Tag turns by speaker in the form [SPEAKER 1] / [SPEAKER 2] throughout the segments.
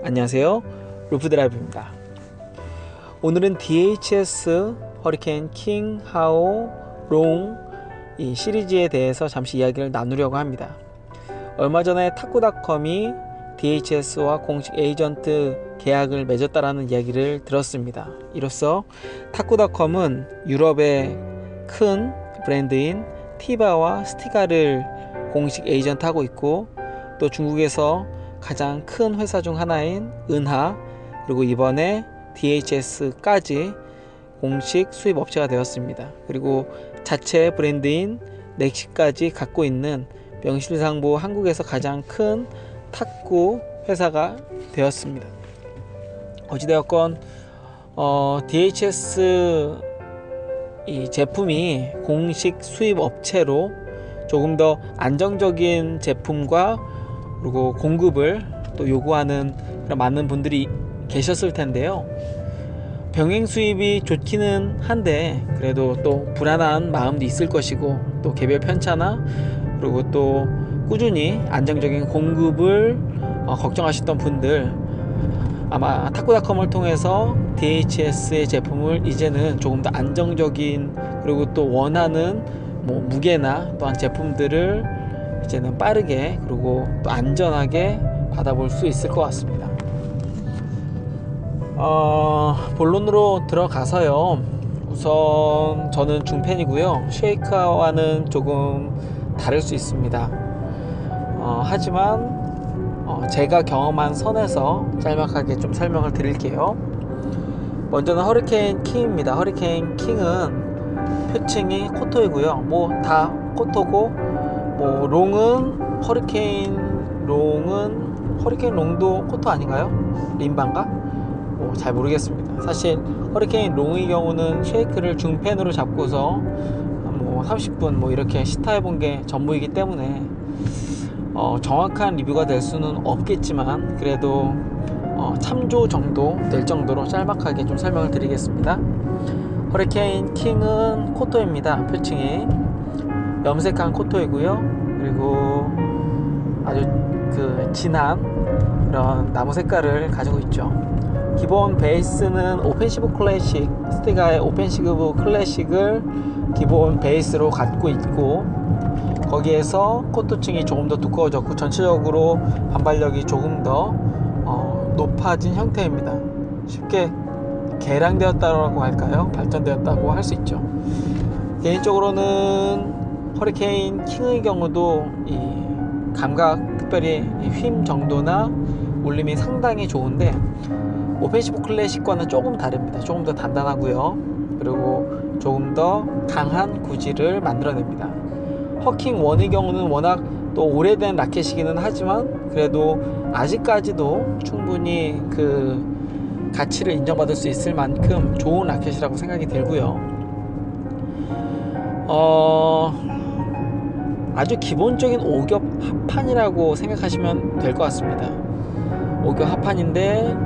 [SPEAKER 1] 안녕하세요, 루프드라이브입니다. 오늘은 DHS 허리케인 킹, 하오, 롱 이 시리즈에 대해서 잠시 이야기를 나누려고 합니다. 얼마 전에 탁구닷컴이 DHS와 공식 에이전트 계약을 맺었다라는 이야기를 들었습니다. 이로써 탁구닷컴은 유럽의 큰 브랜드인 티바와 스티가를 공식 에이전트하고 있고, 또 중국에서 가장 큰 회사 중 하나인 은하, 그리고 이번에 DHS까지 공식 수입 업체가 되었습니다. 그리고 자체 브랜드인 넥시까지 갖고 있는 명실상부 한국에서 가장 큰 탁구 회사가 되었습니다. 어찌되었건 DHS 이 제품이 공식 수입 업체로 조금 더 안정적인 제품과 그리고 공급을 또 요구하는 그런 많은 분들이 계셨을 텐데요. 병행 수입이 좋기는 한데 그래도 또 불안한 마음도 있을 것이고, 또 개별 편차나 그리고 또 꾸준히 안정적인 공급을 걱정하셨던 분들, 아마 탁구닷컴을 통해서 DHS의 제품을 이제는 조금 더 안정적인 그리고 또 원하는 무게나 또한 제품들을 이제는 빠르게 그리고 또 안전하게 받아볼 수 있을 것 같습니다. 본론으로 들어가서요. 우선 저는 중팬이고요. 쉐이카와는 조금 다를 수 있습니다. 하지만 제가 경험한 선에서 짤막하게 좀 설명을 드릴게요. 먼저는 허리케인 킹입니다. 허리케인 킹은 표칭이 코토이고요. 다 코토고, 롱은 허리케인 롱도 코토 아닌가요? 림바인가? 잘 모르겠습니다. 사실 허리케인 롱의 경우는 쉐이크를 중펜으로 잡고서 30분 이렇게 시타해본 게 전부이기 때문에 정확한 리뷰가 될 수는 없겠지만, 그래도 참조 정도 될 정도로 짤막하게 좀 설명을 드리겠습니다. 허리케인 킹은 코토입니다. 표칭이 염색한 코토이고요. 그리고 아주 진한 그런 나무 색깔을 가지고 있죠. 기본 베이스는 오펜시브 클래식, 스티가의 오펜시브 클래식을 기본 베이스로 갖고 있고, 거기에서 코토층이 조금 더 두꺼워졌고 전체적으로 반발력이 조금 더 높아진 형태입니다. 쉽게 개량되었다고 할까요? 발전되었다고 할 수 있죠. 개인적으로는 허리케인 킹의 경우도 이 감각, 특별히 휨 정도나 울림이 상당히 좋은데, 오펜시브 클래식과는 조금 다릅니다. 조금 더 단단하고요. 그리고 조금 더 강한 구질을 만들어냅니다. 허킹 1의 경우는 워낙 또 오래된 라켓이기는 하지만 그래도 아직까지도 충분히 그 가치를 인정받을 수 있을 만큼 좋은 라켓이라고 생각이 들고요. 아주 기본적인 5겹 합판이라고 생각하시면 될 것 같습니다. 5겹 합판인데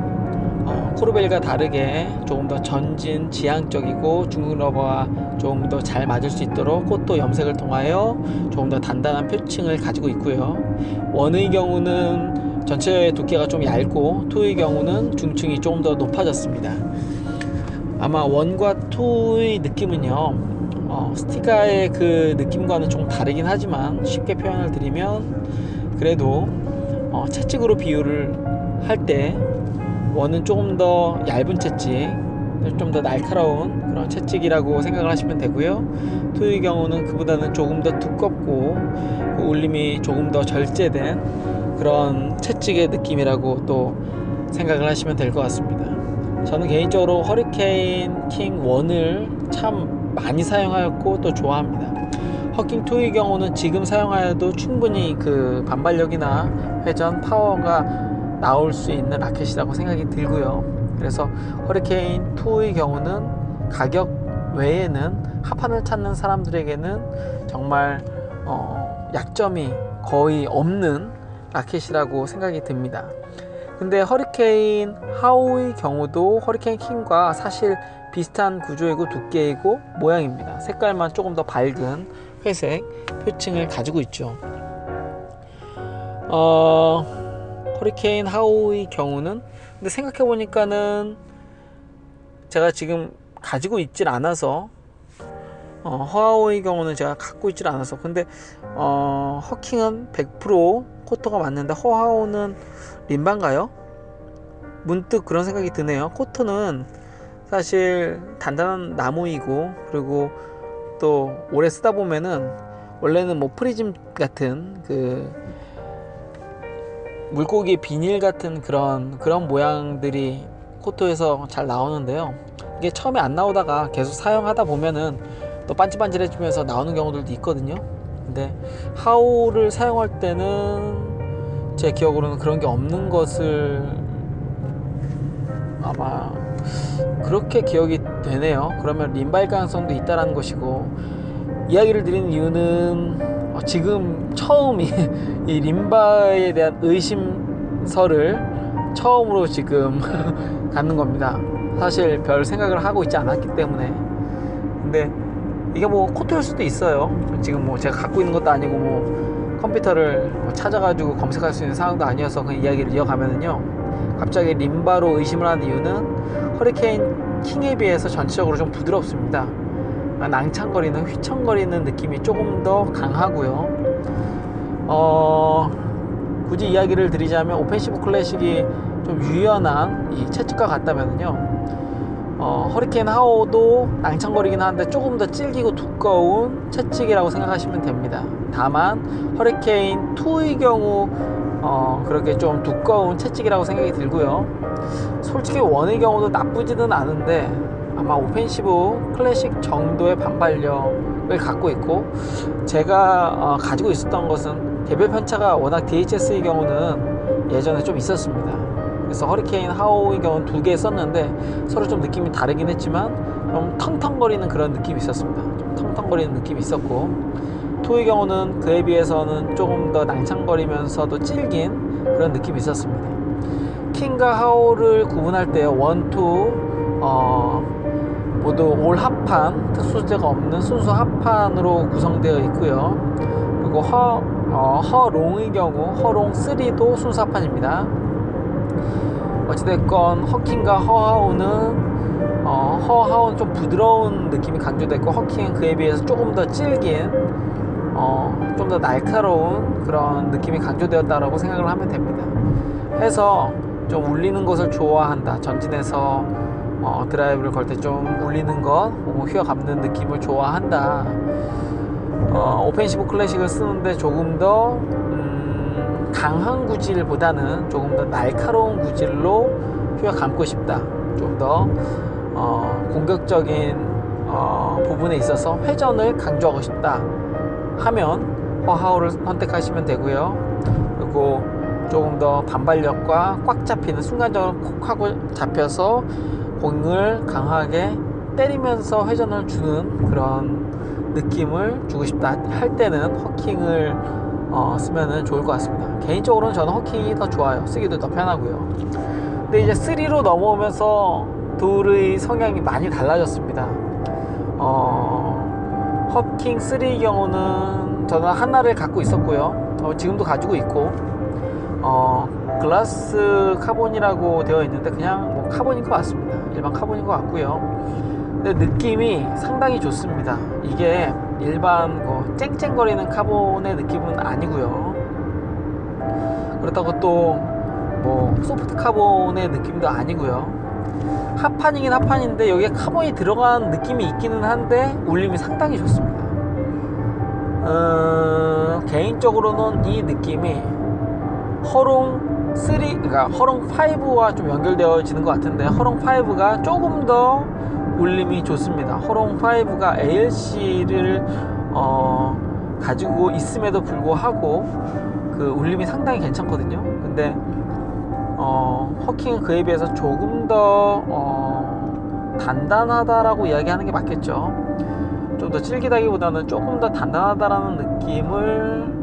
[SPEAKER 1] 코르벨과 다르게 조금 더 전진 지향적이고 중국 러버와 조금 더 잘 맞을 수 있도록 코토 염색을 통하여 조금 더 단단한 표층을 가지고 있고요. 원의 경우는 전체 두께가 좀 얇고, 투의 경우는 중층이 조금 더 높아졌습니다. 아마 원과 투의 느낌은요, 스티가의 그 느낌과는 좀 다르긴 하지만, 쉽게 표현을 드리면 그래도 채찍으로 비유를 할 때 원은 조금 더 얇은 채찍, 좀 더 날카로운 그런 채찍이라고 생각을 하시면 되고요. 투의 경우는 그보다는 조금 더 두껍고 그 울림이 조금 더 절제된 그런 채찍의 느낌이라고 또 생각을 하시면 될 것 같습니다. 저는 개인적으로 허리케인 킹 1을 참 많이 사용하였고 또 좋아합니다. 허킹 2의 경우는 지금 사용하여도 충분히 그 반발력이나 회전 파워가 나올 수 있는 라켓이라고 생각이 들고요. 그래서 허리케인 2의 경우는 가격 외에는 합판을 찾는 사람들에게는 정말 약점이 거의 없는 라켓이라고 생각이 듭니다. 근데 허리케인 하오의 경우도 허리케인 킹과 사실 비슷한 구조이고 두께이고 모양입니다. 색깔만 조금 더 밝은 회색 표층을 가지고 있죠. 허리케인 하우의 경우는, 근데 생각해 보니까는 제가 지금 가지고 있질 않아서, 허하오의 경우는 제가 갖고 있질 않아서, 근데 허킹은 100% 코터가 맞는데 허하오는 림바인가요? 문득 그런 생각이 드네요. 코터는 사실 단단한 나무이고, 그리고 또 오래 쓰다 보면은 원래는 뭐 프리즘 같은 그 물고기 비닐 같은 그런 모양들이 코토에서 잘 나오는데요. 이게 처음에 안 나오다가 계속 사용하다 보면은 또 반질반질해지면서 나오는 경우들도 있거든요. 근데 하오를 사용할 때는 제 기억으로는 그런 게 없는 것을 아마 그렇게 기억이 되네요. 그러면 림바일 가능성도 있다라는 것이고, 이야기를 드리는 이유는 지금 처음 이 림바에 대한 의심설을 처음으로 지금 갖는 겁니다. 사실 별 생각을 하고 있지 않았기 때문에. 근데 이게 뭐 코트일 수도 있어요. 지금 뭐 제가 갖고 있는 것도 아니고 뭐 컴퓨터를 뭐 찾아가지고 검색할 수 있는 상황도 아니어서 그 이야기를 이어가면은요, 갑자기 림바로 의심을 하는 이유는 허리케인 킹에 비해서 전체적으로 좀 부드럽습니다. 낭창거리는, 휘청거리는 느낌이 조금 더 강하고요. 굳이 이야기를 드리자면 오펜시브 클래식이 좀 유연한 이 채찍과 같다면요, 허리케인 하오도 낭창거리긴 한데 조금 더 질기고 두꺼운 채찍이라고 생각하시면 됩니다. 다만 허리케인 2의 경우 그렇게 좀 두꺼운 채찍이라고 생각이 들고요. 솔직히 1의 경우도 나쁘지는 않은데 아마 오펜시브 클래식 정도의 반발력을 갖고 있고, 제가 가지고 있었던 것은 개별 편차가 워낙 DHS의 경우는 예전에 좀 있었습니다. 그래서 허리케인 하오의 경우는 2개 썼는데 서로 좀 느낌이 다르긴 했지만 좀 텅텅거리는 그런 느낌이 있었습니다. 좀 텅텅거리는 느낌이 있었고, 2의 경우는 그에 비해서는 조금 더 낭창거리면서도 질긴 그런 느낌이 있었습니다. 킹과 하오를 구분할 때 1, 2 모두 올 합판, 특수 소재가 없는 순수 합판으로 구성되어 있고요. 그리고 허롱의 경우 허롱 3도 순수 합판입니다. 어찌됐건 허킹과 허하오는 허하오는 좀 부드러운 느낌이 강조됐고, 허킹은 그에 비해서 조금 더 질긴 좀 더 날카로운 그런 느낌이 강조되었다라고 생각을 하면 됩니다. 해서 좀 울리는 것을 좋아한다, 전진해서 드라이브를 걸 때 좀 울리는 것 혹은 휘어감는 느낌을 좋아한다, 오펜시브 클래식을 쓰는데 조금 더 강한 구질보다는 조금 더 날카로운 구질로 휘어감고 싶다, 좀 더 공격적인 부분에 있어서 회전을 강조하고 싶다 하면 허하오를 선택하시면 되고요. 그리고 조금 더 반발력과 꽉 잡히는, 순간적으로 콕 하고 잡혀서 공을 강하게 때리면서 회전을 주는 그런 느낌을 주고 싶다 할 때는 허킹을 쓰면 좋을 것 같습니다. 개인적으로는 저는 허킹이 더 좋아요. 쓰기도 더 편하고요. 근데 이제 3로 넘어오면서 둘의 성향이 많이 달라졌습니다. 허킹 3의 경우는 저는 하나를 갖고 있었고요. 지금도 가지고 있고, 글라스 카본이라고 되어 있는데 그냥 뭐 카본인 것 같습니다. 일반 카본인 것 같고요. 근데 느낌이 상당히 좋습니다. 이게 일반 쨍쨍거리는 카본의 느낌은 아니고요. 그렇다고 또 뭐 소프트 카본의 느낌도 아니고요. 합판이긴 합판인데 여기에 카본이 들어간 느낌이 있기는 한데 울림이 상당히 좋습니다. 개인적으로는 이 느낌이 허롱 3, 그러니까 허롱 5와 좀 연결되어지는 것 같은데, 허롱 5가 조금 더 울림이 좋습니다. 허롱 5가 ALC를 가지고 있음에도 불구하고 그 울림이 상당히 괜찮거든요. 근데 허킹은 그에 비해서 조금 더 단단하다라고 이야기하는 게 맞겠죠. 좀 더 질기다기보다는 조금 더 단단하다라는 느낌을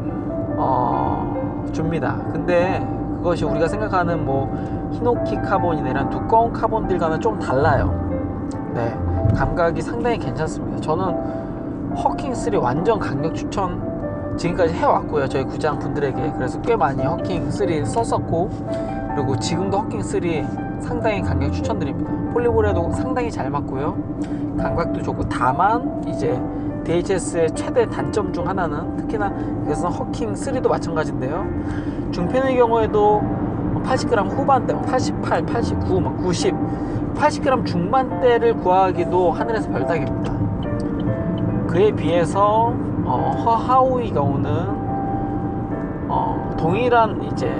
[SPEAKER 1] 줍니다. 근데 그것이 우리가 생각하는 뭐 히노키 카본이나 이런 두꺼운 카본들과는 좀 달라요. 네, 감각이 상당히 괜찮습니다. 저는 허킹 3 완전 강력 추천 지금까지 해왔고요, 저희 구장 분들에게. 그래서 꽤 많이 허킹 3 썼었고, 그리고 지금도 허킹 3 상당히 강력 추천드립니다. 폴리볼에도 상당히 잘 맞고요, 감각도 좋고. 다만 이제 DHS의 최대 단점 중 하나는, 특히나 이것은 허킹 3도 마찬가지인데요, 중펜의 경우에도 80g 후반대, 88, 89, 90, 80g 중반대를 구하기도 하늘에서 별따기입니다. 그에 비해서 허하우의 경우는 동일한 이제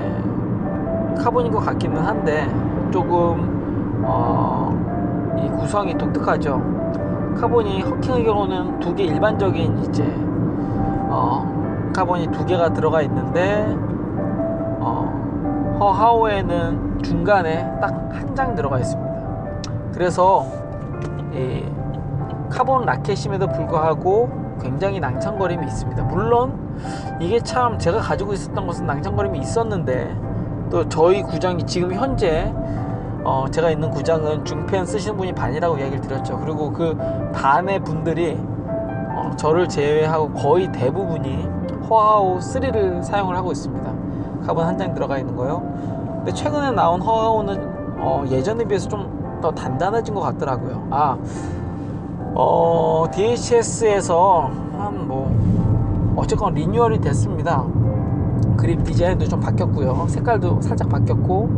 [SPEAKER 1] 카본인 것 같기는 한데 조금 이 구성이 독특하죠. 카본이, 허킹의 경우는 두 개, 일반적인 이제 카본이 두 개가 들어가 있는데 허하우에는 중간에 딱 한 장 들어가 있습니다. 그래서 이 카본 라켓임에도 불구하고 굉장히 낭창거림이 있습니다. 물론 이게 참, 제가 가지고 있었던 것은 낭창거림이 있었는데, 또 저희 구장이 지금 현재 제가 있는 구장은 중펜 쓰시는 분이 반이라고 이야기를 드렸죠. 그리고 그 반의 분들이 저를 제외하고 거의 대부분이 허하우 3를 사용을 하고 있습니다. 카본 한 장 들어가 있는 거요. 근데 최근에 나온 허하우는 예전에 비해서 좀 더 단단해진 것 같더라고요. DHS에서 어쨌건 리뉴얼이 됐습니다. 그립 디자인도 좀 바뀌었고요, 색깔도 살짝 바뀌었고,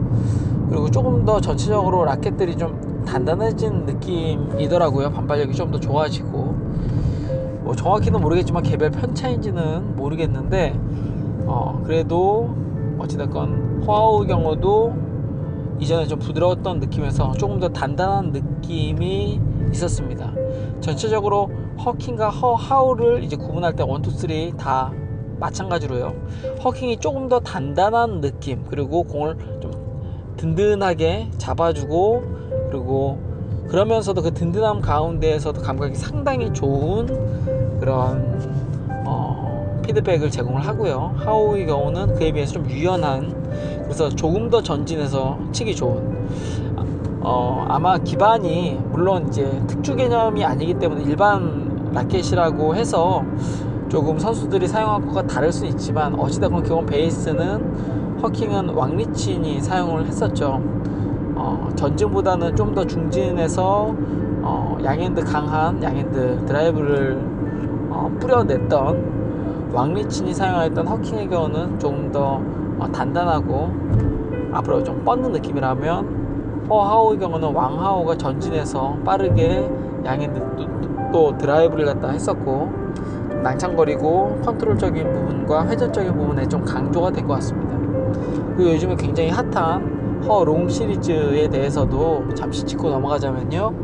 [SPEAKER 1] 그리고 조금 더 전체적으로 라켓들이 좀 단단해진 느낌이더라고요. 반발력이 좀 더 좋아지고, 정확히는 모르겠지만 개별 편차인지는 모르겠는데, 그래도 어찌됐건 허하우의 경우도 이전에 좀 부드러웠던 느낌에서 조금 더 단단한 느낌이 있었습니다. 전체적으로 허킹과 허하우를 이제 구분할 때 1, 2, 3 다 마찬가지로요, 허킹이 조금 더 단단한 느낌, 그리고 공을 좀 든든하게 잡아주고, 그리고 그러면서도 그 든든함 가운데에서도 감각이 상당히 좋은 그런 피드백을 제공을 하고요. 하우의 경우는 그에 비해서 좀 유연한, 그래서 조금 더 전진해서 치기 좋은, 아마 기반이 물론 이제 특주 개념이 아니기 때문에 일반 라켓이라고 해서 조금 선수들이 사용할 것과 다를 수는 있지만, 어찌됐건 기본 베이스는 허킹은 왕리친이 사용을 했었죠. 전진보다는 좀 더 중진해서 양핸드 강한 양핸드 드라이브를 뿌려냈던 왕리친이 사용했던 허킹의 경우는 조금 더 단단하고 앞으로 좀 뻗는 느낌이라면, 허하우의 경우는 왕하우가 전진해서 빠르게 양핸드 또 드라이브를 갖다 했었고, 낭창거리고 컨트롤적인 부분과 회전적인 부분에 좀 강조가 된 것 같습니다. 그리고 요즘에 굉장히 핫한 허롱 시리즈에 대해서도 잠시 짚고 넘어가자면요,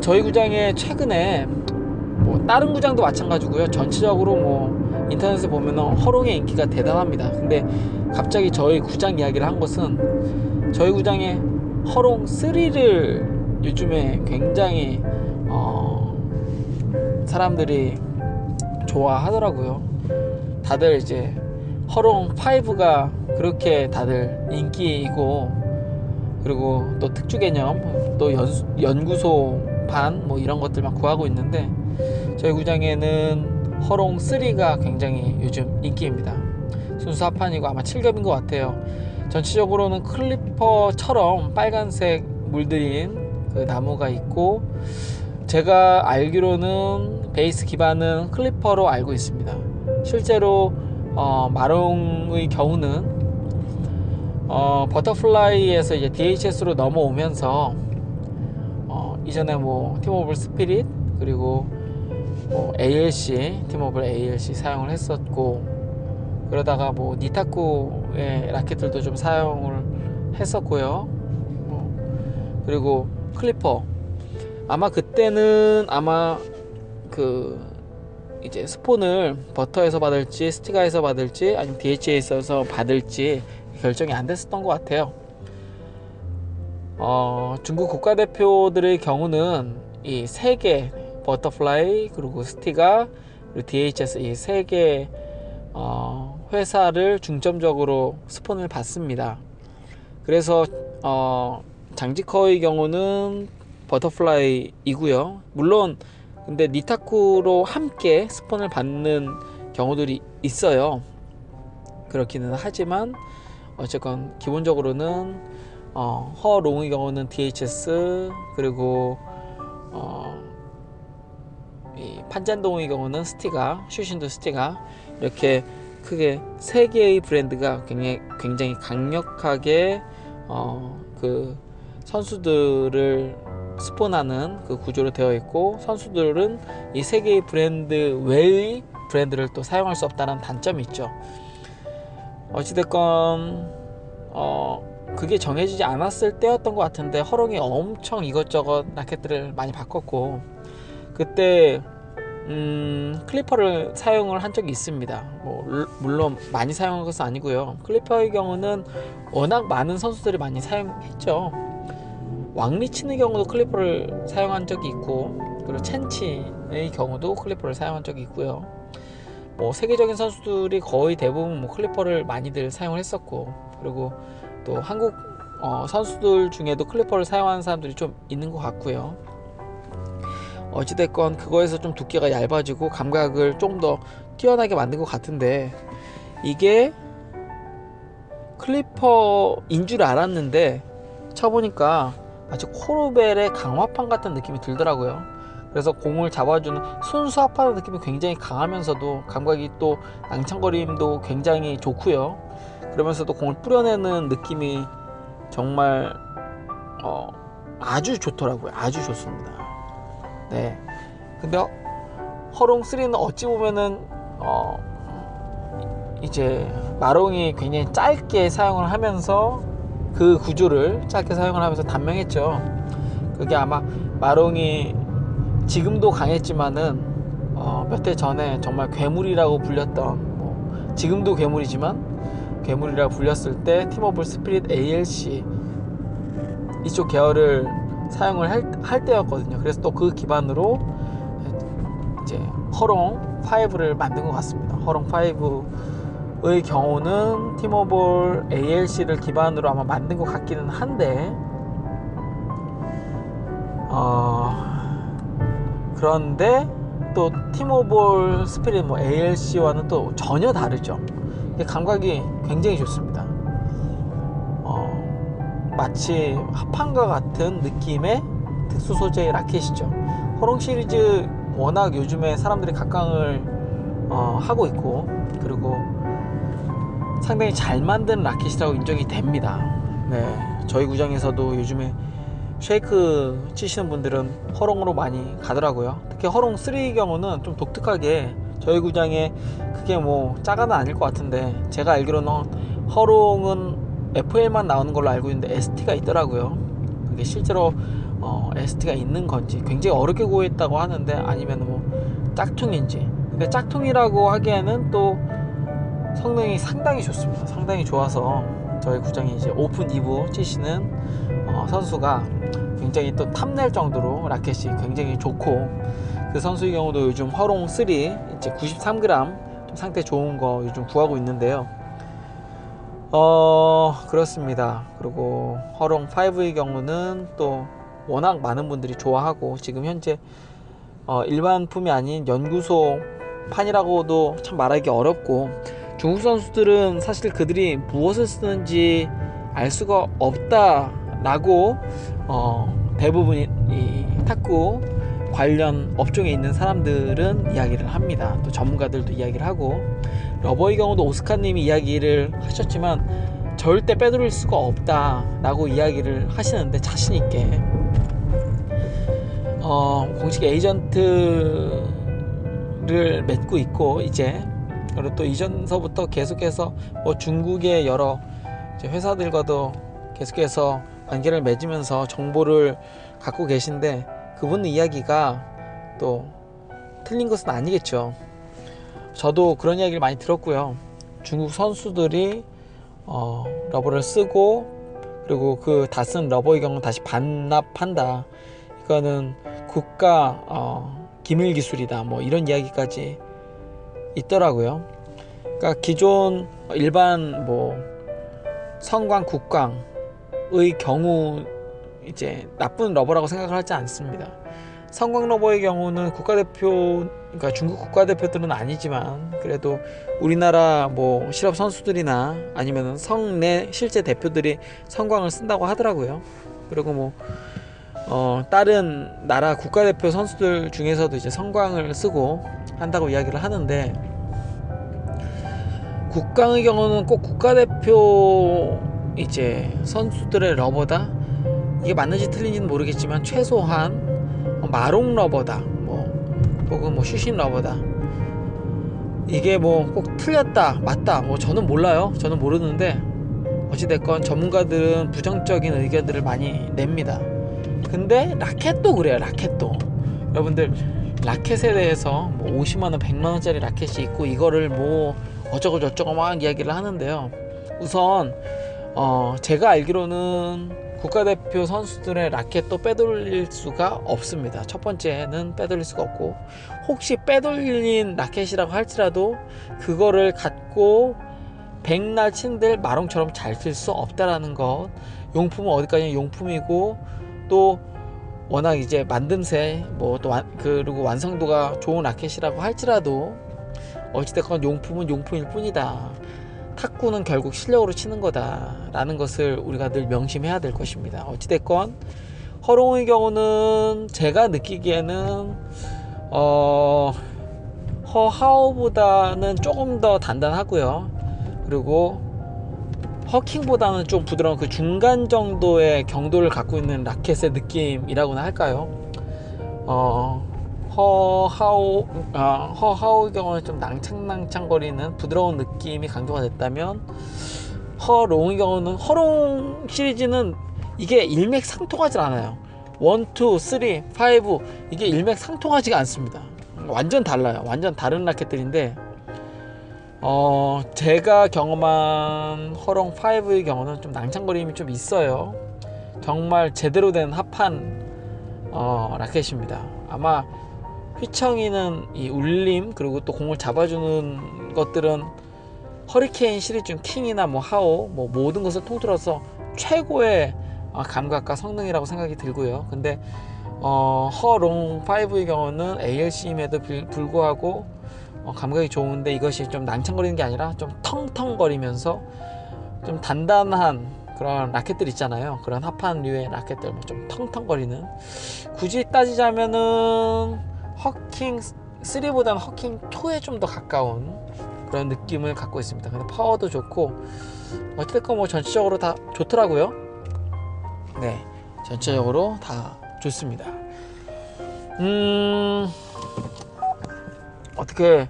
[SPEAKER 1] 저희 구장에 최근에 다른 구장도 마찬가지고요, 전체적으로 인터넷에 보면 허롱의 인기가 대단합니다. 근데 갑자기 저희 구장 이야기를 한 것은, 저희 구장에 허롱 3를 요즘에 굉장히 사람들이 좋아하더라고요. 다들 이제 허롱 5가 그렇게 다들 인기이고, 그리고 또 특주 개념, 또 연구소판 이런 것들만 구하고 있는데, 저희 구장에는 허롱 3가 굉장히 요즘 인기입니다. 순수 합판이고 아마 7겹인 것 같아요. 전체적으로는 클리퍼처럼 빨간색 물들인 그 나무가 있고, 제가 알기로는 베이스 기반은 클리퍼로 알고 있습니다. 실제로 마롱의 경우는 버터플라이에서 이제 DHS로 넘어오면서 이전에 팀오블 스피릿, 그리고 ALC, 팀오블 ALC 사용을 했었고, 그러다가 니타쿠의 라켓들도 좀 사용을 했었고요. 그리고 클리퍼, 아마 그때는 이제 스폰을 버터에서 받을지 스티가에서 받을지 아니면 DHA에서 받을지 결정이 안 됐었던 것 같아요. 중국 국가대표들의 경우는 이 3개, 버터플라이, 그리고 스티가, 그리고 DHS, 이 3개 회사를 중점적으로 스폰을 받습니다. 그래서 장지커의 경우는 버터플라이이고요. 물론 근데 니타쿠로 함께 스폰을 받는 경우들이 있어요. 그렇기는 하지만 어쨌건 기본적으로는 허롱의 경우는 DHS, 그리고 이 판잔동의 경우는 스티가, 슈신도 스티가, 이렇게 크게 세 개의 브랜드가 굉장히 강력하게 그 선수들을 스폰하는 그 구조로 되어 있고, 선수들은 이 세 개의 브랜드 외의 브랜드를 또 사용할 수 없다는 단점이 있죠. 어찌됐건 그게 정해지지 않았을 때였던 것 같은데, 허롱이 엄청 이것저것 라켓들을 많이 바꿨고, 그때 클리퍼를 사용을 한 적이 있습니다. 물론 많이 사용한 것은 아니고요. 클리퍼의 경우는 워낙 많은 선수들이 많이 사용했죠. 왕리친의 경우도 클리퍼를 사용한 적이 있고, 그리고 첸치의 경우도 클리퍼를 사용한 적이 있고요. 세계적인 선수들이 거의 대부분 클리퍼를 많이들 사용을 했었고, 그리고 또 한국 선수들 중에도 클리퍼를 사용하는 사람들이 좀 있는 것 같고요. 어찌됐건 그거에서 좀 두께가 얇아지고 감각을 좀 더 뛰어나게 만든 것 같은데, 이게 클리퍼인 줄 알았는데 쳐보니까 마치 코르벨의 강화판 같은 느낌이 들더라고요. 그래서 공을 잡아주는 순수 합하는 느낌이 굉장히 강하면서도 감각이 또 낭창거림도 굉장히 좋고요. 그러면서도 공을 뿌려내는 느낌이 정말 아주 좋더라고요. 아주 좋습니다. 네. 근데 허롱3는 어찌 보면은 이제 마롱이 굉장히 짧게 사용을 하면서, 그 구조를 짧게 사용을 하면서 단명했죠. 그게 아마 마롱이 지금도 강했지만은 몇 해 전에 정말 괴물이라고 불렸던, 지금도 괴물이라고 불렸을 때 팀오브 스피릿 ALC 이쪽 계열을 사용을 할 때였거든요. 그래서 또 그 기반으로 이제 허롱 5를 만든 것 같습니다. 허롱 5의 경우는 팀오볼 ALC를 기반으로 아마 만든 것 같기는 한데, 그런데 또 팀오볼 스피릿 ALC와는 또 전혀 다르죠. 감각이 굉장히 좋습니다. 마치 합판과 같은 느낌의 특수 소재의 라켓이죠. 허롱 시리즈 워낙 요즘에 사람들이 각광을 하고 있고, 그리고 상당히 잘 만든 라켓이라고 인정이 됩니다. 네, 저희 구장에서도 요즘에 쉐이크 치시는 분들은 허롱으로 많이 가더라고요. 특히 허롱 3의 경우는 좀 독특하게, 저희 구장에 그게 짜가는 아닐 것 같은데, 제가 알기로는 허롱은 FL만 나오는 걸로 알고 있는데 ST가 있더라고요. 그게 실제로 ST가 있는 건지, 굉장히 어렵게 구했다고 하는데, 아니면 짝퉁인지. 근데 짝퉁이라고 하기에는 또 성능이 상당히 좋습니다. 상당히 좋아서 저희 구장에 이제 오픈 2부 치시는 선수가 굉장히 또 탐낼 정도로 라켓이 굉장히 좋고, 그 선수의 경우도 요즘 허롱 3 이제 93g 좀 상태 좋은 거 요즘 구하고 있는데요. 그렇습니다. 그리고 허롱 5의 경우는 또 워낙 많은 분들이 좋아하고, 지금 현재 일반품이 아닌 연구소 판이라고도 참 말하기 어렵고, 중국 선수들은 사실 그들이 무엇을 쓰는지 알 수가 없다라고 대부분 이 탁구 관련 업종에 있는 사람들은 이야기를 합니다. 또 전문가들도 이야기를 하고, 러버의 경우도 오스카님이 이야기를 하셨지만 절대 빼돌릴 수가 없다라고 이야기를 하시는데, 자신있게 공식 에이전트를 맺고 있고, 그리고 또 이전서부터 계속해서 중국의 여러 회사들과도 계속해서 관계를 맺으면서 정보를 갖고 계신데, 그분 이야기가 또 틀린 것은 아니겠죠. 저도 그런 이야기를 많이 들었고요. 중국 선수들이 러버를 쓰고, 그리고 그 다 쓴 러버의 경우 다시 반납한다, 이거는 국가 기밀 기술이다, 이런 이야기까지 있더라고요. 그러니까 기존 일반 성광, 국광의 경우 이제 나쁜 러버라고 생각을 하지 않습니다. 성광 러버의 경우는 국가대표, 그러니까 중국 국가대표들은 아니지만 그래도 우리나라 뭐 실업 선수들이나 아니면 성내 실제 대표들이 성광을 쓴다고 하더라고요. 그리고 뭐 다른 나라 국가대표 선수들 중에서도 이제 성광을 쓰고 한다고 이야기를 하는데, 국광의 경우는 꼭 국가대표 이제 선수들의 러버다, 이게 맞는지 틀린지는 모르겠지만 최소한 마롱 러버다, 혹은 뭐 슈신 러버다, 이게 뭐 꼭 틀렸다 맞다 뭐 저는 몰라요. 저는 모르는데 어찌됐건 전문가들은 부정적인 의견들을 많이 냅니다. 근데 라켓도 그래요. 라켓도 여러분들, 라켓에 대해서 뭐 50만원 100만원짜리 라켓이 있고 이거를 뭐 어쩌고 저쩌고 막 이야기를 하는데요. 우선 제가 알기로는 국가대표 선수들의 라켓도 빼돌릴 수가 없습니다. 첫 번째는 빼돌릴 수가 없고, 혹시 빼돌린 라켓이라고 할지라도 그거를 갖고 백날 친들 마롱처럼 잘 쓸 수 없다라는 것. 용품은 어디까지나 용품이고, 또 워낙 이제 만듦새 그리고 완성도가 좋은 라켓이라고 할지라도 어찌됐건 용품은 용품일 뿐이다. 탁구는 결국 실력으로 치는 거다 라는 것을 우리가 늘 명심해야 될 것입니다. 어찌됐건 허롱의 경우는 제가 느끼기에는 허하오보다는 조금 더 단단하고요. 그리고 허킹보다는 좀 부드러운 그 중간 정도의 경도를 갖고 있는 라켓의 느낌이라고나 할까요? 허하오의 경우는 좀 낭창낭창거리는 부드러운 느낌이 강조가 됐다면, 허롱의 경우는, 허롱 시리즈는 이게 일맥상통하지 않아요. 1, 2, 3, 5 이게 일맥상통하지가 않습니다. 완전 달라요. 완전 다른 라켓들인데, 제가 경험한 허롱 5의 경우는 좀 낭창거림이 좀 있어요. 정말 제대로 된 합한 라켓입니다. 아마 휘청이는 이 울림, 그리고 또 공을 잡아주는 것들은 허리케인 시리즈 중 킹이나 뭐 하오, 뭐 모든 것을 통틀어서 최고의 감각과 성능이라고 생각이 들고요. 근데 허롱 5의 경우는 ALC임에도 불구하고 감각이 좋은데, 이것이 좀 낭창거리는 게 아니라 좀 텅텅거리면서 좀 단단한 그런 라켓들 있잖아요. 그런 합판류의 라켓들, 좀 텅텅거리는, 굳이 따지자면은 허킹 3보다는 허킹 2에 좀 더 가까운 그런 느낌을 갖고 있습니다. 근데 파워도 좋고 어쨌든 뭐 전체적으로 다 좋더라고요. 네, 전체적으로 다 좋습니다. 어떻게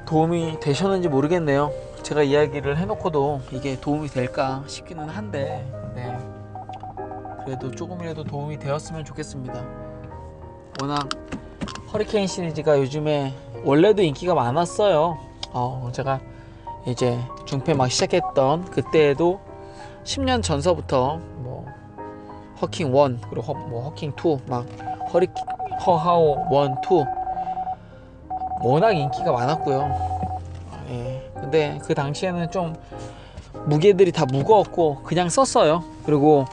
[SPEAKER 1] 도움이 되셨는지 모르겠네요. 제가 이야기를 해놓고도 이게 도움이 될까 싶기는 한데, 네, 그래도 조금이라도 도움이 되었으면 좋겠습니다. 워낙 허리케인 시리즈가 요즘에 원래도 인기가 많았어요. 제가 이제 중패 막 시작했던 그때에도 10년 전서부터 뭐 허킹 1, 그리고 허킹 2, 막 허하오 1, 2 워낙 인기가 많았고요. 예. 근데 그 당시에는 좀 무게들이 다 무거웠고 그냥 썼어요. 그리고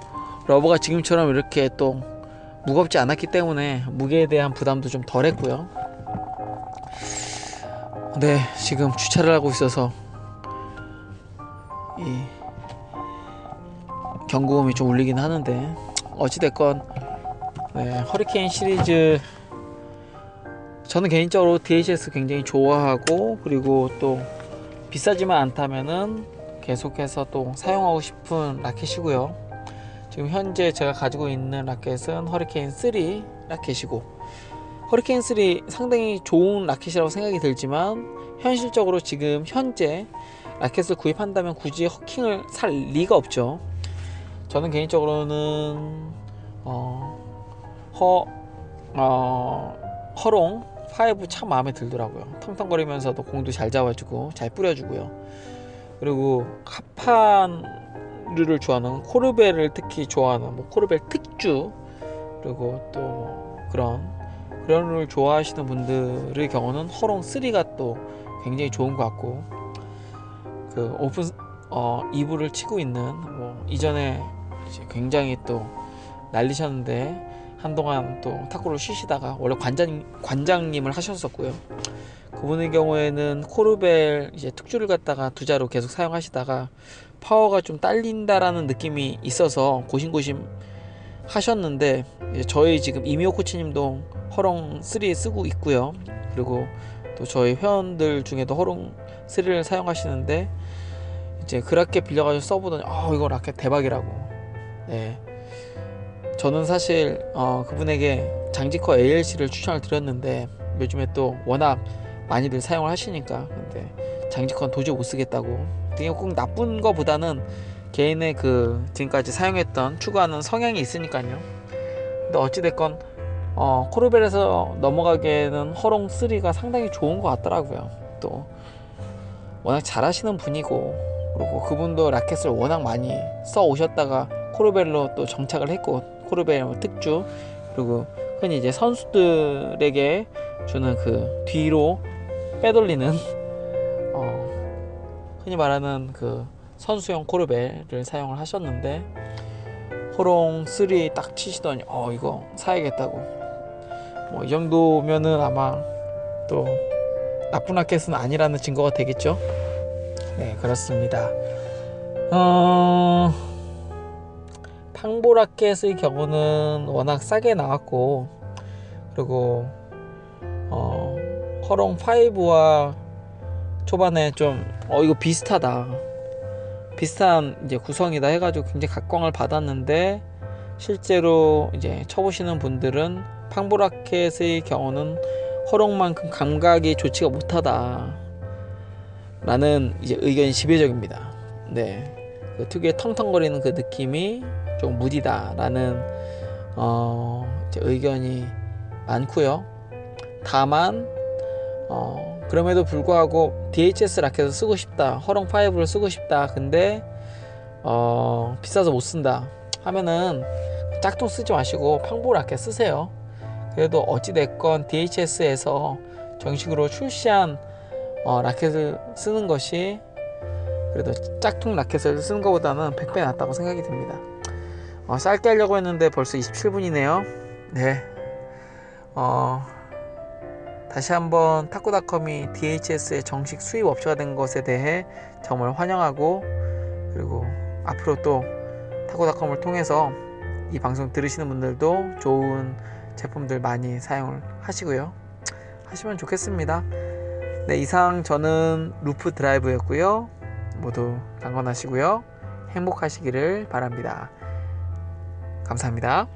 [SPEAKER 1] 러버가 지금처럼 이렇게 또 무겁지 않았기 때문에 무게에 대한 부담도 좀 덜 했고요. 네, 지금 주차를 하고 있어서 이 경고음이 좀 울리긴 하는데, 어찌됐건 네, 허리케인 시리즈 저는 개인적으로 DHS 굉장히 좋아하고, 그리고 또 비싸지만 않다면은 계속해서 또 사용하고 싶은 라켓이고요. 지금 현재 제가 가지고 있는 라켓은 허리케인 3 라켓이고, 허리케인 3 상당히 좋은 라켓이라고 생각이 들지만, 현실적으로 지금 현재 라켓을 구입한다면 굳이 허킹을 살 리가 없죠. 저는 개인적으로는 허롱 5 참 마음에 들더라고요. 텅텅거리면서도 공도 잘 잡아주고 잘 뿌려주고요. 그리고 합판류를 좋아하는, 코르벨을 특히 좋아하는 코르벨 특주, 그리고 또 그런 류를 좋아하시는 분들의 경우는 허롱 3가 또 굉장히 좋은 것 같고, 그 오픈 2부를 치고 있는 이전에 굉장히 또 날리셨는데 한동안 또 탁구를 쉬시다가 원래 관장님을 하셨었고요. 그분의 경우에는 코르벨 이제 특주를 갖다가 두자로 계속 사용하시다가 파워가 좀 딸린다라는 느낌이 있어서 고심고심 하셨는데, 저희 지금 이미호 코치님도 허롱 3 쓰고 있고요. 그리고 또 저희 회원들 중에도 허롱 3를 사용하시는데, 이제 그 라켓 빌려가지고 써보더니 이거 라켓 대박이라고. 네. 저는 사실 그분에게 장지커 ALC를 추천을 드렸는데, 요즘에 또 워낙 많이들 사용을 하시니까, 근데 장지커는 도저히 못 쓰겠다고. 되게 꼭 나쁜 거보다는 개인의 그 지금까지 사용했던 추구하는 성향이 있으니까요. 근데 어찌됐건 코르벨에서 넘어가기에는 허롱 3가 상당히 좋은 것 같더라고요. 또 워낙 잘하시는 분이고, 그리고 그분도 라켓을 워낙 많이 써 오셨다가 코르벨로 또 정착을 했고, 코르벨 특주, 그리고 흔히 이제 선수들에게 주는 그 뒤로 빼돌리는 흔히 말하는 그 선수용 코르벨을 사용을 하셨는데, 호롱 3 딱 치시더니 이거 사야겠다고. 이 정도면은 아마 또 나쁜 라켓은 아니라는 증거가 되겠죠. 네, 그렇습니다. 팡보 라켓의 경우는 워낙 싸게 나왔고, 그리고 허롱 5와 초반에 좀 이거 비슷하다, 비슷한 이제 구성이다 해가지고 굉장히 각광을 받았는데, 실제로 이제 쳐보시는 분들은 팡보 라켓의 경우는 허롱만큼 감각이 좋지가 못하다 라는 이제 의견이 지배적입니다. 네, 그 특유의 텅텅거리는 그 느낌이 좀 무디다 라는 이제 의견이 많고요. 다만 그럼에도 불구하고 DHS 라켓을 쓰고 싶다, 허롱 5를 쓰고 싶다, 근데 비싸서 못 쓴다 하면은 짝퉁 쓰지 마시고 팡보 라켓 쓰세요. 그래도 어찌됐건 DHS에서 정식으로 출시한 라켓을 쓰는 것이 그래도 짝퉁 라켓을 쓰는 것보다는 100배 낫다고 생각이 듭니다. 짧게 하려고 했는데 벌써 27분이네요 네. 다시 한번 탁구닷컴이 DHS의 정식 수입 업체가 된 것에 대해 정말 환영하고, 그리고 앞으로 또 탁구닷컴을 통해서 이 방송 들으시는 분들도 좋은 제품들 많이 사용을 하시고요. 하시면 좋겠습니다. 네, 이상 저는 루프 드라이브였고요. 모두 강건하시고요. 행복하시기를 바랍니다. 감사합니다.